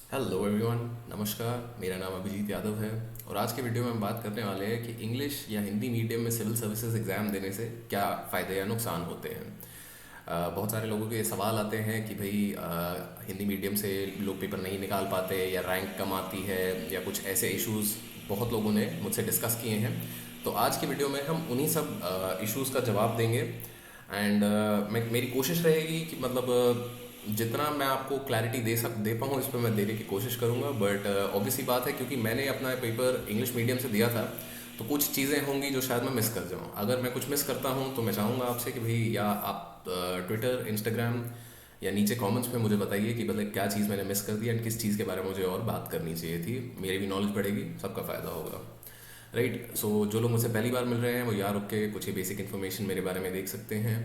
Hello everyone, नमस्कार। मेरा नाम अभिजीत यादव है और आज के वीडियो में हम बात करने वाले हैं कि इंग्लिश या हिंदी मीडियम में सिविल सर्विसेज एग्ज़ाम देने से क्या फ़ायदे या नुकसान होते हैं। बहुत सारे लोगों के सवाल आते हैं कि भाई हिंदी मीडियम से लोग पेपर नहीं निकाल पाते या रैंक कम आती है या कुछ ऐसे इश्यूज़ बहुत लोगों ने मुझसे डिस्कस किए हैं। तो आज की वीडियो में हम उन्हीं सब इश्यूज़ का जवाब देंगे एंड मैं मेरी कोशिश रहेगी कि मतलब जितना मैं आपको क्लैरिटी दे पाऊँ इस पर मैं देने की कोशिश करूँगा। बट ऑब्वियस सी बात है, क्योंकि मैंने अपना पेपर इंग्लिश मीडियम से दिया था तो कुछ चीज़ें होंगी जो शायद मैं मिस कर जाऊँ। अगर मैं कुछ मिस करता हूँ तो मैं चाहूँगा आपसे कि भाई या आप ट्विटर, इंस्टाग्राम या नीचे कमेंट्स में मुझे बताइए कि मतलब क्या चीज़ मैंने मिस कर दी एंड किस चीज़ के बारे में मुझे और बात करनी चाहिए थी। मेरी भी नॉलेज बढ़ेगी, सबका फ़ायदा होगा। राइट। सो जो लोग मुझसे पहली बार मिल रहे हैं वो यहाँ रुक के कुछ ही बेसिक इन्फॉर्मेशन मेरे बारे में देख सकते हैं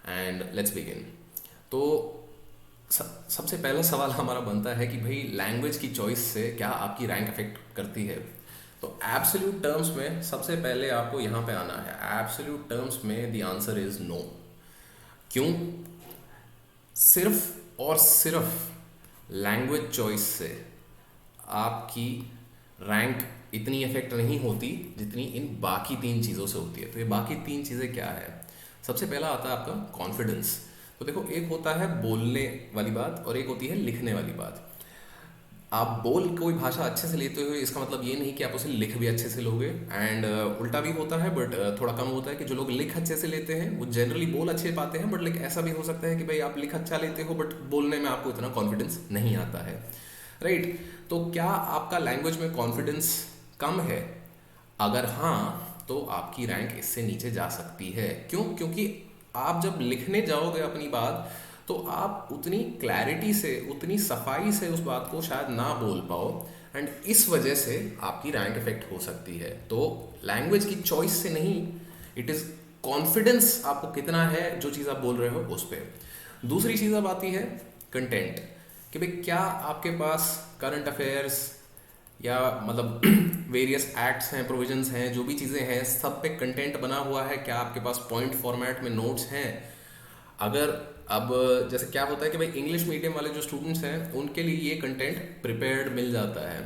एंड लेट्स बिगिन। तो सबसे पहला सवाल हमारा बनता है कि भाई लैंग्वेज की चॉइस से क्या आपकी रैंक अफेक्ट करती है। तो एब्सोल्यूट टर्म्स में सबसे पहले आपको यहाँ पे आना है। एब्सोल्यूट टर्म्स में द आंसर इज नो। क्यों? सिर्फ और सिर्फ लैंग्वेज चॉइस से आपकी रैंक इतनी इफेक्ट नहीं होती जितनी इन बाकी तीन चीज़ों से होती है। तो ये बाकी तीन चीज़ें क्या है? सबसे पहला आता है आपका कॉन्फिडेंस। तो देखो, एक होता है बोलने वाली बात और एक होती है लिखने वाली बात। आप बोल कोई भाषा अच्छे से लेते हो इसका मतलब ये नहीं कि आप उसे लिख भी अच्छे से लोगे। एंड उल्टा भी होता है, बट थोड़ा कम होता है कि जो लोग लिख अच्छे से लेते हैं वो जनरली बोल अच्छे पाते हैं। बट लाइक ऐसा भी हो सकता है कि भाई आप लिख अच्छा लेते हो बट बोलने में आपको इतना कॉन्फिडेंस नहीं आता है। राइट। तो क्या आपका लैंग्वेज में कॉन्फिडेंस कम है? अगर हाँ तो आपकी रैंक इससे नीचे जा सकती है। क्यों? क्योंकि आप जब लिखने जाओगे अपनी बात तो आप उतनी क्लैरिटी से, उतनी सफाई से उस बात को शायद ना बोल पाओ एंड इस वजह से आपकी रैंक इफेक्ट हो सकती है। तो लैंग्वेज की चॉइस से नहीं, इट इज़ कॉन्फिडेंस आपको कितना है जो चीज़ आप बोल रहे हो उस पर। दूसरी चीज़ अब आती है कंटेंट, कि भाई क्या आपके पास करंट अफेयर्स या मतलब वेरियस एक्ट्स हैं, प्रोविजंस हैं, जो भी चीज़ें हैं सब पे कंटेंट बना हुआ है। क्या आपके पास पॉइंट फॉर्मेट में नोट्स हैं? अगर अब जैसे क्या होता है कि भाई इंग्लिश मीडियम वाले जो स्टूडेंट्स हैं उनके लिए ये कंटेंट प्रिपेयर्ड मिल जाता है।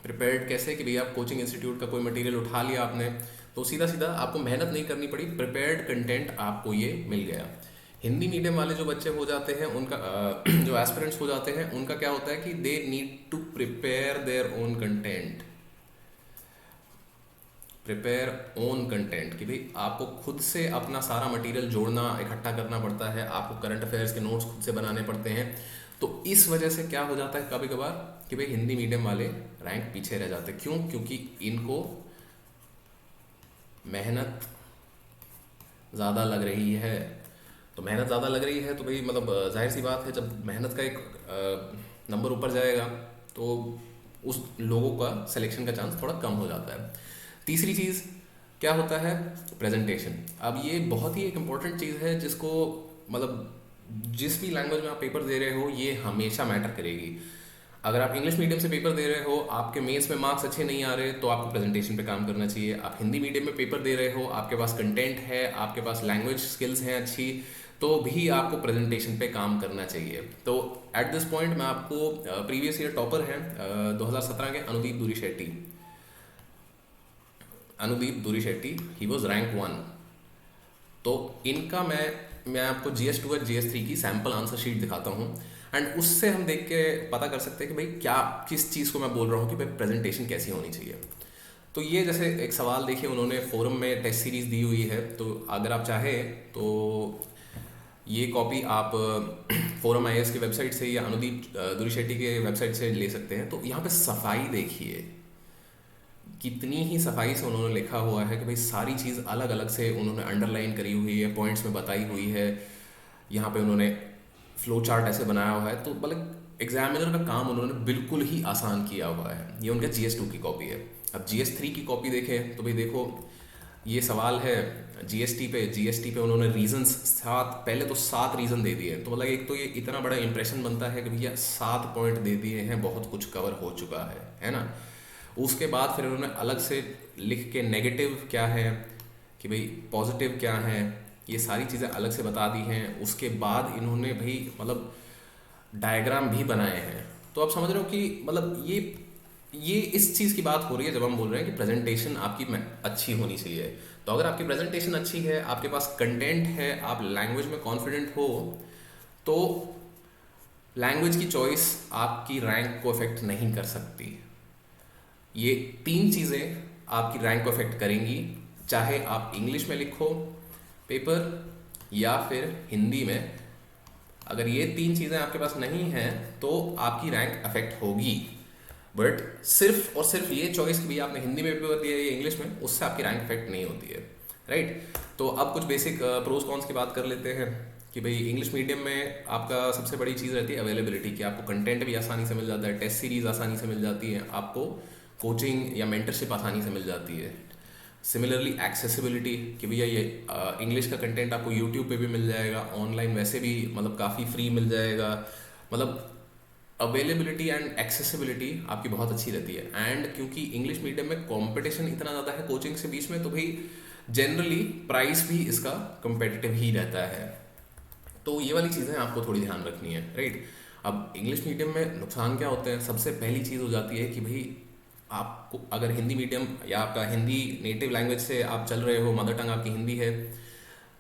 प्रिपेयर्ड कैसे? कि भाई आप कोचिंग इंस्टीट्यूट का कोई मटेरियल उठा लिया आपने तो सीधा सीधा आपको मेहनत नहीं करनी पड़ी, प्रिपेयर्ड कंटेंट आपको ये मिल गया। हिंदी मीडियम वाले जो बच्चे हो जाते हैं उनका जो एस्पिरेंट्स हो जाते हैं उनका क्या होता है कि they need to prepare their own content. Prepare own content, कि भाई आपको खुद से अपना सारा मटेरियल जोड़ना, इकट्ठा करना पड़ता है। आपको करंट अफेयर्स के नोट्स खुद से बनाने पड़ते हैं। तो इस वजह से क्या हो जाता है कभी कभार कि भाई हिंदी मीडियम वाले रैंक पीछे रह जाते हैं। क्यों? क्योंकि इनको मेहनत ज़्यादा लग रही है। तो मेहनत ज़्यादा लग रही है तो भाई मतलब जाहिर सी बात है, जब मेहनत का एक नंबर ऊपर जाएगा तो उस लोगों का सिलेक्शन का चांस थोड़ा कम हो जाता है। तीसरी चीज़ क्या होता है? प्रेजेंटेशन। अब ये बहुत ही एक इम्पॉर्टेंट चीज़ है जिसको मतलब जिस भी लैंग्वेज में आप पेपर दे रहे हो ये हमेशा मैटर करेगी। अगर आप इंग्लिश मीडियम से पेपर दे रहे हो, आपके मेंस में मार्क्स अच्छे नहीं आ रहे तो आपको प्रेजेंटेशन पे काम करना चाहिए। आप हिंदी मीडियम में पेपर दे रहे हो, आपके पास कंटेंट है, आपके पास लैंग्वेज स्किल्स हैं अच्छी, तो भी आपको प्रेजेंटेशन पे काम करना चाहिए। तो एट दिस पॉइंट मैं आपको प्रीवियस ईयर टॉपर हैं 2017 के अनुदीप दूरी शेट्टी, ही वॉज रैंक 1। तो इनका मैं आपको GS2 और GS3 की सैम्पल आंसर शीट दिखाता हूँ एंड उससे हम देख के पता कर सकते हैं कि भाई क्या किस चीज़ को मैं बोल रहा हूँ कि भाई प्रेजेंटेशन कैसी होनी चाहिए। तो ये जैसे एक सवाल देखिए, उन्होंने फोरम में टेस्ट सीरीज़ दी हुई है, तो अगर आप चाहें तो ये कॉपी आप फोरम IAS की वेबसाइट से या अनुदीप दूरी शेट्टी के वेबसाइट से ले सकते हैं। तो यहाँ पे सफाई देखिए, कितनी ही सफाई से उन्होंने लिखा हुआ है कि भाई सारी चीज़ अलग अलग से उन्होंने अंडरलाइन करी हुई है, पॉइंट्स में बताई हुई है। यहाँ पे उन्होंने फ्लो चार्ट ऐसे बनाया हुआ है। तो मतलब एग्जामिनर का काम उन्होंने बिल्कुल ही आसान किया हुआ है। ये उनका GS2 की कॉपी है। अब GS3 की कॉपी देखें तो भाई देखो, ये सवाल है GST पे उन्होंने रीजंस पहले तो 7 रीज़न दे दिए। तो मतलब एक तो ये इतना बड़ा इंप्रेशन बनता है कि भैया 7 पॉइंट दे दिए हैं, बहुत कुछ कवर हो चुका है ना। उसके बाद फिर उन्होंने अलग से लिख के नेगेटिव क्या है, कि भाई पॉजिटिव क्या है, ये सारी चीज़ें अलग से बता दी हैं। उसके बाद इन्होंने भाई मतलब डायग्राम भी बनाए हैं। तो आप समझ रहे हो कि मतलब ये इस चीज़ की बात हो रही है जब हम बोल रहे हैं कि प्रेजेंटेशन आपकी अच्छी होनी चाहिए। तो अगर आपकी प्रेजेंटेशन अच्छी है, आपके पास कंटेंट है, आप लैंग्वेज में कॉन्फिडेंट हो, तो लैंग्वेज की चॉइस आपकी रैंक को अफेक्ट नहीं कर सकती। ये तीन चीज़ें आपकी रैंक को अफेक्ट करेंगी, चाहे आप इंग्लिश में लिखो पेपर या फिर हिंदी में। अगर ये तीन चीज़ें आपके पास नहीं हैं तो आपकी रैंक अफेक्ट होगी। बट सिर्फ और सिर्फ ये चॉइस कि भैया आपने हिंदी में पेपर दिया या इंग्लिश में, उससे आपकी रैंक अफेक्ट नहीं होती है, राइट। तो अब कुछ बेसिक प्रोज कॉन्स की बात कर लेते हैं कि भाई इंग्लिश मीडियम में आपका सबसे बड़ी चीज़ रहती है अवेलेबिलिटी, कि आपको कंटेंट भी आसानी से मिल जाता है, टेस्ट सीरीज आसानी से मिल जाती है, आपको कोचिंग या मेंटरशिप आसानी से मिल जाती है। सिमिलरली एक्सेसिबिलिटी, कि भैया ये इंग्लिश का कंटेंट आपको यूट्यूब पे भी मिल जाएगा, ऑनलाइन वैसे भी मतलब काफ़ी फ्री मिल जाएगा। मतलब अवेलेबिलिटी एंड एक्सेसिबिलिटी आपकी बहुत अच्छी रहती है। एंड क्योंकि इंग्लिश मीडियम में कंपटीशन इतना ज़्यादा है कोचिंग से बीच में, तो भाई जनरली प्राइस भी इसका कंपेटिटिव ही रहता है। तो ये वाली चीज़ें आपको थोड़ी ध्यान रखनी है, राइट। अब इंग्लिश मीडियम में नुकसान क्या होते हैं? सबसे पहली चीज़ हो जाती है कि भाई आपको अगर हिंदी मीडियम या आपका हिंदी नेटिव लैंग्वेज से आप चल रहे हो, मदर टंग आपकी हिंदी है,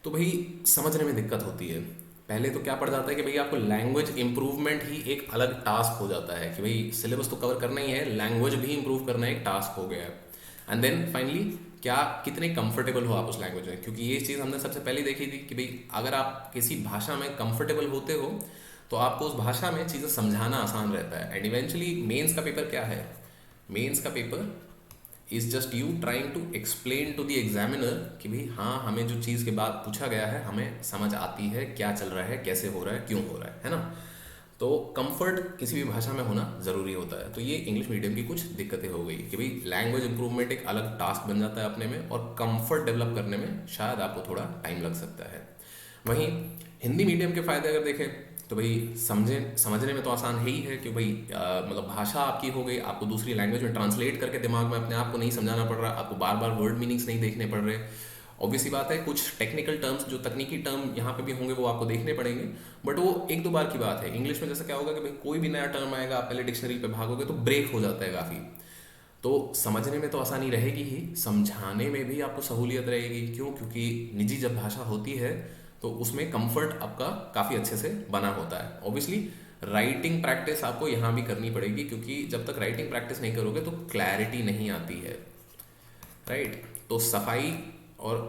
तो भाई समझने में दिक्कत होती है। पहले तो क्या पड़ जाता है कि भाई आपको लैंग्वेज इंप्रूवमेंट ही एक अलग टास्क हो जाता है कि भाई सिलेबस तो कवर करना ही है, लैंग्वेज भी इंप्रूव करना एक टास्क हो गया है। एंड देन फाइनली क्या कितने कंफर्टेबल हो आप उस लैंग्वेज में, क्योंकि ये चीज़ हमने सबसे पहले देखी थी कि भाई अगर आप किसी भाषा में कंफर्टेबल होते हो तो आपको उस भाषा में चीज़ें समझाना आसान रहता है। एंड इवेंचुअली मेंस का पेपर क्या है? मेंस का paper is just you trying to explain to the examiner कि भाई हाँ, हमें जो चीज़ के बाद पूछा गया है हमें समझ आती है, क्या चल रहा है, कैसे हो रहा है, क्यों हो रहा है ना। तो कंफर्ट किसी भी भाषा में होना ज़रूरी होता है। तो ये इंग्लिश मीडियम की कुछ दिक्कतें हो गई कि भाई लैंग्वेज इंप्रूवमेंट एक अलग टास्क बन जाता है अपने में, और कंफर्ट डेवलप करने में शायद आपको थोड़ा टाइम लग सकता है। वहीं हिंदी मीडियम के फ़ायदे अगर देखें तो भाई समझने में तो आसान है ही है कि भाई मतलब भाषा आपकी हो गई, आपको दूसरी लैंग्वेज में ट्रांसलेट करके दिमाग में अपने आप को नहीं समझाना पड़ रहा, आपको बार बार वर्ड मीनिंग्स नहीं देखने पड़ रहे। ऑब्वियसली बात है कुछ टेक्निकल टर्म्स, जो तकनीकी टर्म यहाँ पे भी होंगे वो आपको देखने पड़ेंगे, बट वो एक दो बार की बात है। इंग्लिश में जैसा क्या होगा कि भाई कोई भी नया टर्म आएगा, आप पहले डिक्शनरी पे भागोगे तो ब्रेक हो जाता है काफ़ी। तो समझने में तो आसानी रहेगी ही, समझाने में भी आपको सहूलियत रहेगी। क्यों? क्योंकि निजी जब भाषा होती है तो उसमें कंफर्ट आपका काफ़ी अच्छे से बना होता है। ऑब्वियसली राइटिंग प्रैक्टिस आपको यहाँ भी करनी पड़ेगी, क्योंकि जब तक राइटिंग प्रैक्टिस नहीं करोगे तो क्लैरिटी नहीं आती है, राइट। तो सफाई और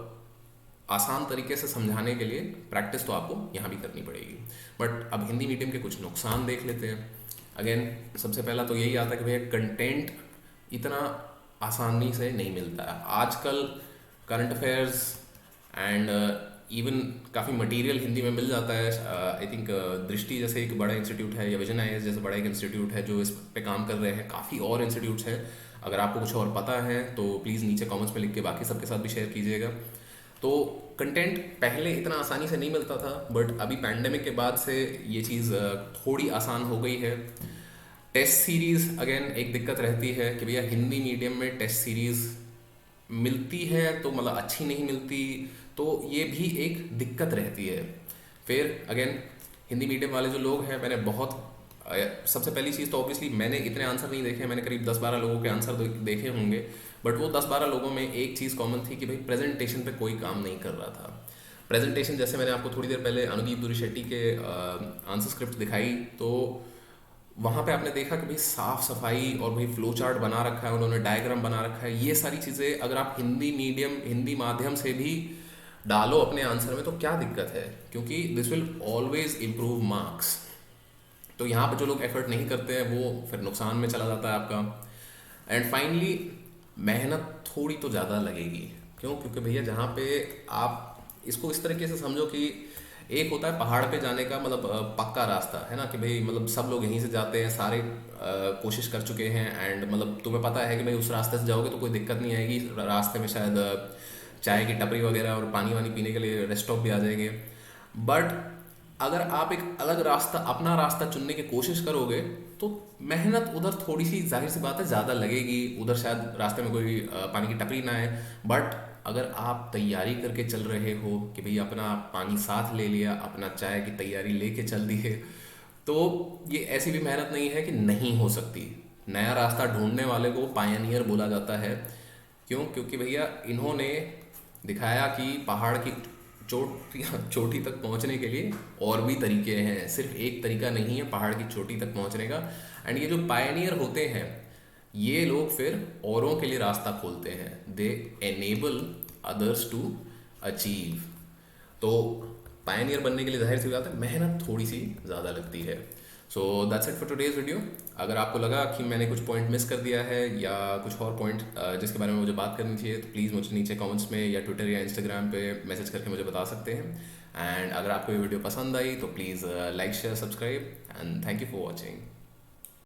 आसान तरीके से समझाने के लिए प्रैक्टिस तो आपको यहाँ भी करनी पड़ेगी। बट अब हिंदी मीडियम के कुछ नुकसान देख लेते हैं। अगेन सबसे पहला तो यही आता है कि भैया कंटेंट इतना आसानी से नहीं मिलता है आजकल। करंट अफेयर्स एंड इवन काफ़ी मटेरियल हिंदी में मिल जाता है। आई थिंक दृष्टि जैसे एक बड़ा इंस्टीट्यूट है, या विजन आईएएस जैसे बड़ा एक इंस्टीट्यूट है जो इस पे काम कर रहे हैं। काफ़ी और इंस्टीट्यूट्स हैं, अगर आपको कुछ और पता है तो प्लीज़ नीचे कमेंट्स में लिख के बाकी सबके साथ भी शेयर कीजिएगा। तो कंटेंट पहले इतना आसानी से नहीं मिलता था, बट अभी पैंडेमिक के बाद से ये चीज़ थोड़ी आसान हो गई है। टेस्ट सीरीज़ अगेन एक दिक्कत रहती है कि भैया हिंदी मीडियम में टेस्ट सीरीज़ मिलती है तो मतलब अच्छी नहीं मिलती, तो ये भी एक दिक्कत रहती है। फिर अगेन हिंदी मीडियम वाले जो लोग हैं, मैंने बहुत सबसे पहली चीज़ तो ऑब्वियसली मैंने इतने आंसर नहीं देखे, मैंने करीब 10-12 लोगों के आंसर देखे होंगे, बट वो 10-12 लोगों में एक चीज़ कॉमन थी कि भाई प्रेजेंटेशन पे कोई काम नहीं कर रहा था। प्रेजेंटेशन जैसे मैंने आपको थोड़ी देर पहले अनुदीप दुरीशेट्टी के आंसर स्क्रिप्ट दिखाई, तो वहाँ पे आपने देखा कि भाई साफ सफाई और भाई फ्लो चार्ट बना रखा है उन्होंने, डायग्राम बना रखा है। ये सारी चीज़ें अगर आप हिंदी माध्यम से भी डालो अपने आंसर में तो क्या दिक्कत है, क्योंकि this will always improve marks. तो यहाँ पे जो लोग एफर्ट नहीं करते हैं वो फिर नुकसान में चला जाता है आपका। एंड फाइनली मेहनत थोड़ी तो ज़्यादा लगेगी। क्यों? क्योंकि भैया जहाँ पे आप इसको इस तरीके से समझो कि एक होता है पहाड़ पे जाने का मतलब पक्का रास्ता है ना, कि भाई मतलब सब लोग यहीं से जाते हैं, सारे कोशिश कर चुके हैं, एंड मतलब तुम्हें पता है कि भाई उस रास्ते से जाओगे तो कोई दिक्कत नहीं आएगी, रास्ते में शायद चाय की टपरी वगैरह और पानी वानी पीने के लिए रेस्ट स्टॉप भी आ जाएंगे। बट अगर आप एक अलग रास्ता, अपना रास्ता चुनने की कोशिश करोगे तो मेहनत उधर थोड़ी सी जाहिर सी बात है ज़्यादा लगेगी, उधर शायद रास्ते में कोई पानी की टपरी ना आए। बट अगर आप तैयारी करके चल रहे हो कि भाई अपना पानी साथ ले लिया, अपना चाय की तैयारी लेके चल दिए, तो ये ऐसी भी मेहनत नहीं है कि नहीं हो सकती। नया रास्ता ढूंढने वाले को पायनियर बोला जाता है। क्यों? क्योंकि भैया इन्होंने दिखाया कि पहाड़ की चोटी तक पहुंचने के लिए और भी तरीके हैं, सिर्फ एक तरीका नहीं है पहाड़ की चोटी तक पहुंचने का। एंड ये जो पायनियर होते हैं, ये लोग फिर औरों के लिए रास्ता खोलते हैं। दे एनेबल अदर्स टू अचीव। तो पायनियर बनने के लिए जाहिर सी बात है मेहनत थोड़ी सी ज़्यादा लगती है। So that's it for today's video. अगर आपको लगा कि मैंने कुछ पॉइंट मिस कर दिया है या कुछ और पॉइंट जिसके बारे में मुझे बात करनी चाहिए, तो प्लीज़ मुझे नीचे कमेंट्स में या ट्विटर या इंस्टाग्राम पे मैसेज करके मुझे बता सकते हैं। एंड अगर आपको ये वीडियो पसंद आई तो please like share subscribe and thank you for watching.